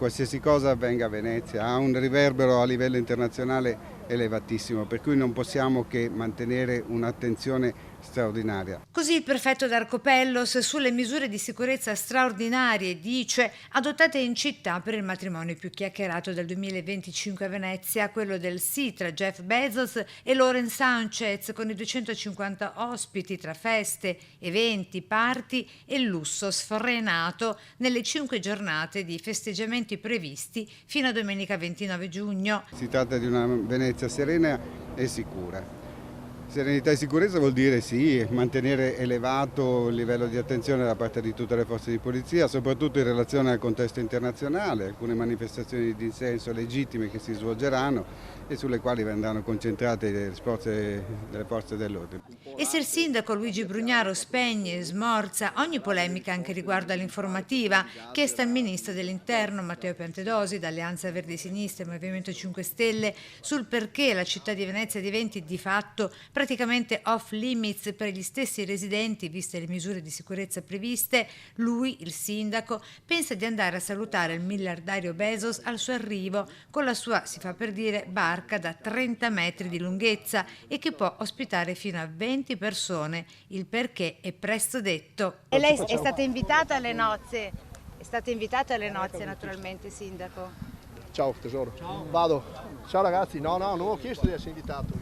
qualsiasi cosa avvenga a Venezia ha un riverbero a livello internazionale elevatissimo, per cui non possiamo che mantenere un'attenzione straordinaria. Così il prefetto d'Arcopellos sulle misure di sicurezza straordinarie dice adottate in città per il matrimonio più chiacchierato del 2025 a Venezia, quello del sì tra Jeff Bezos e Lauren Sanchez, con i 250 ospiti tra feste, eventi, party e lusso sfrenato nelle 5 giornate di festeggiamenti previsti fino a domenica 29 giugno. Si tratta di una Venezia serena e sicura. Serenità e sicurezza vuol dire sì, mantenere elevato il livello di attenzione da parte di tutte le forze di polizia, soprattutto in relazione al contesto internazionale, alcune manifestazioni di dissenso legittime che si svolgeranno e sulle quali verranno concentrate le forze dell'ordine. E se il sindaco Luigi Brugnaro spegne e smorza ogni polemica anche riguardo all'informativa chiesta al ministro dell'Interno Matteo Piantedosi da Alleanza Verdi e Sinistra e Movimento 5 Stelle sul perché la città di Venezia diventi di fatto praticamente off limits per gli stessi residenti viste le misure di sicurezza previste, lui, il sindaco, pensa di andare a salutare il miliardario Bezos al suo arrivo con la sua, si fa per dire, barca da 30 metri di lunghezza e che può ospitare fino a 20 persone. Il perché è presto detto. E lei è stata invitata alle nozze? È stata invitata alle nozze naturalmente, sindaco? Ciao tesoro. Ciao. Vado. Ciao ragazzi. No, non ho chiesto di essere invitato.